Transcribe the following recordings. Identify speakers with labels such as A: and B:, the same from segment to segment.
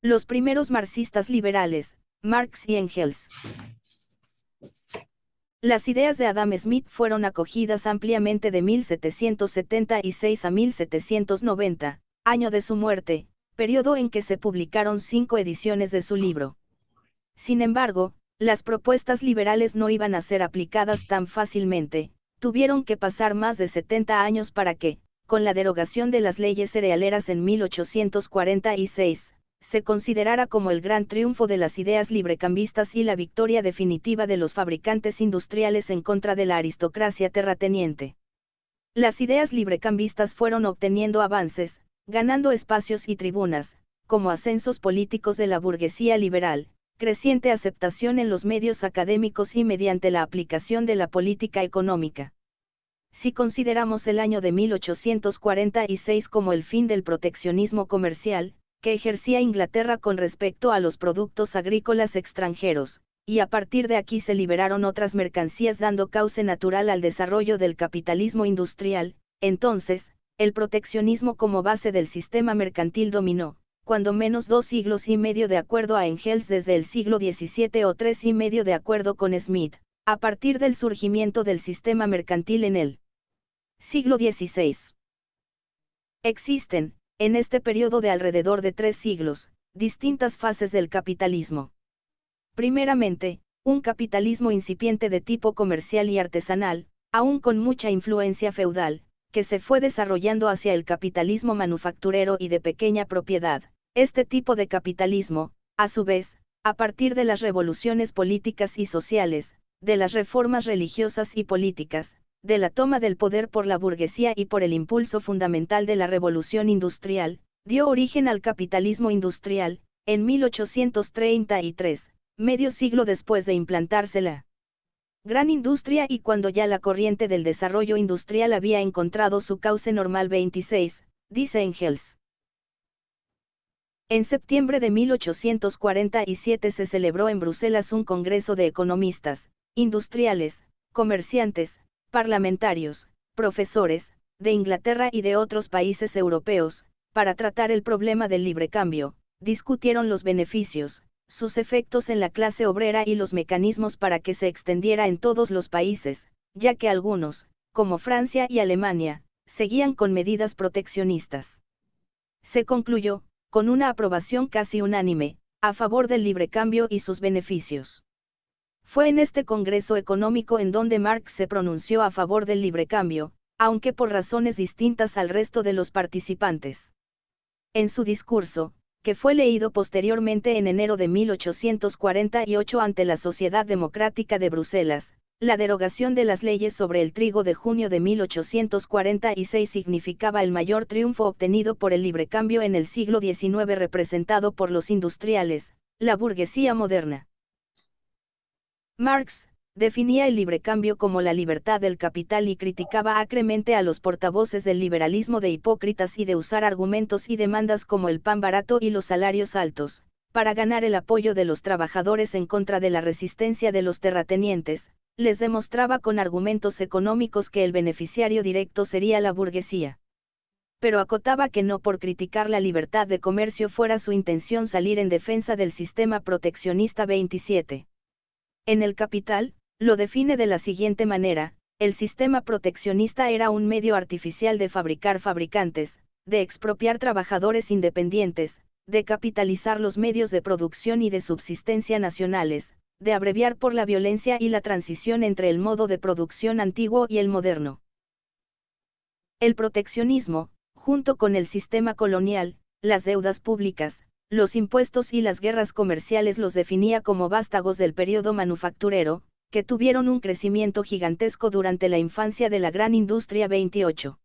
A: Los primeros marxistas liberales, Marx y Engels. Las ideas de Adam Smith fueron acogidas ampliamente de 1776 a 1790, año de su muerte, periodo en que se publicaron 5 ediciones de su libro. Sin embargo, las propuestas liberales no iban a ser aplicadas tan fácilmente, tuvieron que pasar más de 70 años para que, con la derogación de las leyes cerealeras en 1846, se considerara como el gran triunfo de las ideas librecambistas y la victoria definitiva de los fabricantes industriales en contra de la aristocracia terrateniente. Las ideas librecambistas fueron obteniendo avances, ganando espacios y tribunas, como ascensos políticos de la burguesía liberal, creciente aceptación en los medios académicos y mediante la aplicación de la política económica. Si consideramos el año de 1846 como el fin del proteccionismo comercial, que ejercía Inglaterra con respecto a los productos agrícolas extranjeros, y a partir de aquí se liberaron otras mercancías dando cauce natural al desarrollo del capitalismo industrial, entonces, el proteccionismo como base del sistema mercantil dominó, cuando menos 2 siglos y medio de acuerdo a Engels desde el siglo XVII o 3 y medio de acuerdo con Smith, a partir del surgimiento del sistema mercantil en el siglo XVI. Existen, en este periodo de alrededor de 3 siglos, distintas fases del capitalismo. Primeramente, un capitalismo incipiente de tipo comercial y artesanal, aún con mucha influencia feudal, que se fue desarrollando hacia el capitalismo manufacturero y de pequeña propiedad. Este tipo de capitalismo, a su vez, a partir de las revoluciones políticas y sociales, de las reformas religiosas y políticas, de la toma del poder por la burguesía y por el impulso fundamental de la revolución industrial, dio origen al capitalismo industrial, en 1833, medio siglo después de implantarse la gran industria y cuando ya la corriente del desarrollo industrial había encontrado su cauce normal 26, dice Engels. En septiembre de 1847 se celebró en Bruselas un congreso de economistas, industriales, comerciantes, parlamentarios, profesores, de Inglaterra y de otros países europeos, para tratar el problema del libre cambio, discutieron los beneficios, sus efectos en la clase obrera y los mecanismos para que se extendiera en todos los países, ya que algunos, como Francia y Alemania, seguían con medidas proteccionistas. Se concluyó, con una aprobación casi unánime, a favor del libre cambio y sus beneficios. Fue en este Congreso Económico en donde Marx se pronunció a favor del libre cambio, aunque por razones distintas al resto de los participantes. En su discurso, que fue leído posteriormente en enero de 1848 ante la Sociedad Democrática de Bruselas, la derogación de las leyes sobre el trigo de junio de 1846 significaba el mayor triunfo obtenido por el librecambio en el siglo XIX representado por los industriales, la burguesía moderna. Marx definía el librecambio como la libertad del capital y criticaba acremente a los portavoces del liberalismo de hipócritas y de usar argumentos y demandas como el pan barato y los salarios altos, para ganar el apoyo de los trabajadores en contra de la resistencia de los terratenientes. Les demostraba con argumentos económicos que el beneficiario directo sería la burguesía. Pero acotaba que no por criticar la libertad de comercio fuera su intención salir en defensa del sistema proteccionista 27. En El Capital, lo define de la siguiente manera: el sistema proteccionista era un medio artificial de fabricar fabricantes, de expropiar trabajadores independientes, de capitalizar los medios de producción y de subsistencia nacionales, de abreviar por la violencia y la transición entre el modo de producción antiguo y el moderno. El proteccionismo, junto con el sistema colonial, las deudas públicas, los impuestos y las guerras comerciales los definía como vástagos del periodo manufacturero, que tuvieron un crecimiento gigantesco durante la infancia de la gran industria 28.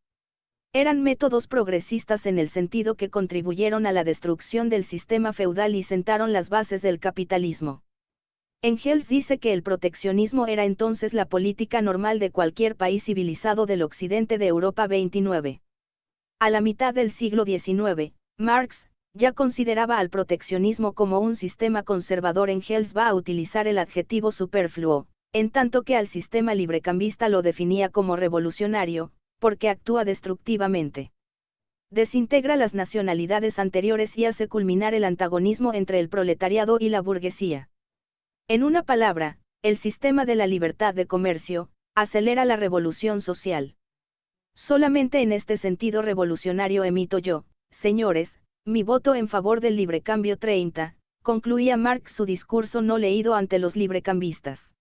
A: Eran métodos progresistas en el sentido que contribuyeron a la destrucción del sistema feudal y sentaron las bases del capitalismo. Engels dice que el proteccionismo era entonces la política normal de cualquier país civilizado del occidente de Europa 29. A la mitad del siglo XIX, Marx ya consideraba al proteccionismo como un sistema conservador. Engels va a utilizar el adjetivo superfluo, en tanto que al sistema librecambista lo definía como revolucionario, porque actúa destructivamente. Desintegra las nacionalidades anteriores y hace culminar el antagonismo entre el proletariado y la burguesía. En una palabra, el sistema de la libertad de comercio acelera la revolución social. Solamente en este sentido revolucionario emito yo, señores, mi voto en favor del librecambio 30, concluía Marx su discurso no leído ante los librecambistas.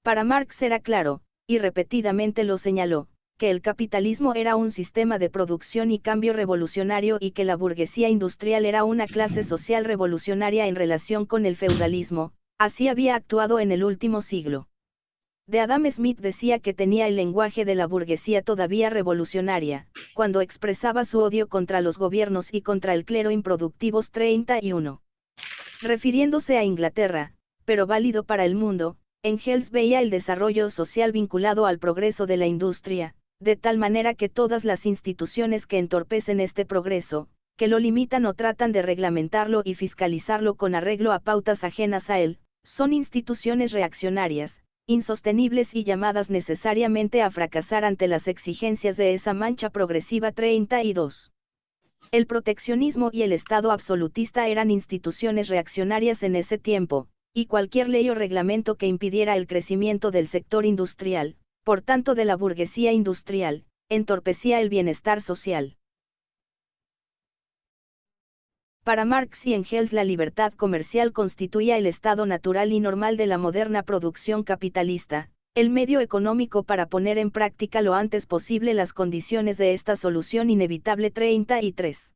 A: Para Marx era claro, y repetidamente lo señaló, que el capitalismo era un sistema de producción y cambio revolucionario y que la burguesía industrial era una clase social revolucionaria en relación con el feudalismo, así había actuado en el último siglo. De Adam Smith decía que tenía el lenguaje de la burguesía todavía revolucionaria, cuando expresaba su odio contra los gobiernos y contra el clero improductivos 31. Refiriéndose a Inglaterra, pero válido para el mundo, Engels veía el desarrollo social vinculado al progreso de la industria, de tal manera que todas las instituciones que entorpecen este progreso, que lo limitan o tratan de reglamentarlo y fiscalizarlo con arreglo a pautas ajenas a él, son instituciones reaccionarias, insostenibles y llamadas necesariamente a fracasar ante las exigencias de esa mancha progresiva 32. El proteccionismo y el Estado absolutista eran instituciones reaccionarias en ese tiempo, y cualquier ley o reglamento que impidiera el crecimiento del sector industrial, por tanto de la burguesía industrial, entorpecía el bienestar social. Para Marx y Engels la libertad comercial constituía el estado natural y normal de la moderna producción capitalista, el medio económico para poner en práctica lo antes posible las condiciones de esta solución inevitable 33.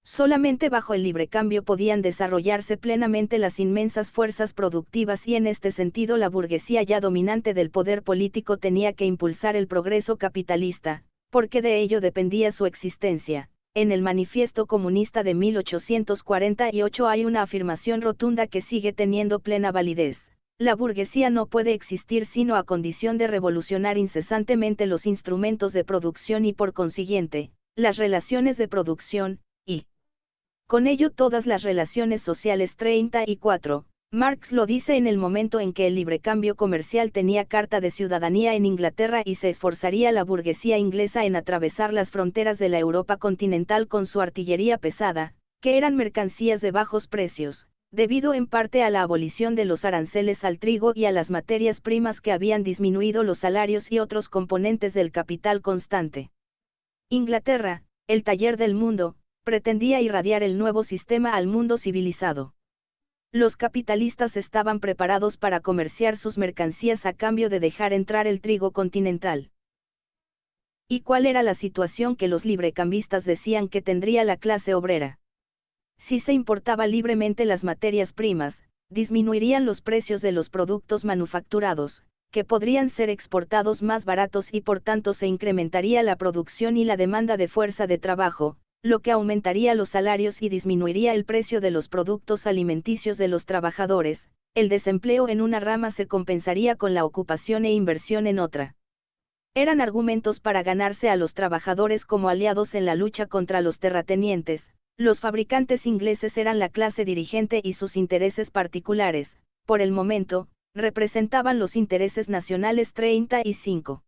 A: Solamente bajo el librecambio podían desarrollarse plenamente las inmensas fuerzas productivas y en este sentido la burguesía ya dominante del poder político tenía que impulsar el progreso capitalista, porque de ello dependía su existencia. En el Manifiesto Comunista de 1848 hay una afirmación rotunda que sigue teniendo plena validez. La burguesía no puede existir sino a condición de revolucionar incesantemente los instrumentos de producción y por consiguiente, las relaciones de producción, y con ello todas las relaciones sociales 34. Marx lo dice en el momento en que el librecambio comercial tenía carta de ciudadanía en Inglaterra y se esforzaría la burguesía inglesa en atravesar las fronteras de la Europa continental con su artillería pesada, que eran mercancías de bajos precios, debido en parte a la abolición de los aranceles al trigo y a las materias primas que habían disminuido los salarios y otros componentes del capital constante. Inglaterra, el taller del mundo, pretendía irradiar el nuevo sistema al mundo civilizado. Los capitalistas estaban preparados para comerciar sus mercancías a cambio de dejar entrar el trigo continental. ¿Y cuál era la situación que los librecambistas decían que tendría la clase obrera? Si se importaba libremente las materias primas, disminuirían los precios de los productos manufacturados, que podrían ser exportados más baratos y por tanto se incrementaría la producción y la demanda de fuerza de trabajo, lo que aumentaría los salarios y disminuiría el precio de los productos alimenticios de los trabajadores. El desempleo en una rama se compensaría con la ocupación e inversión en otra. Eran argumentos para ganarse a los trabajadores como aliados en la lucha contra los terratenientes. Los fabricantes ingleses eran la clase dirigente y sus intereses particulares, por el momento, representaban los intereses nacionales 35.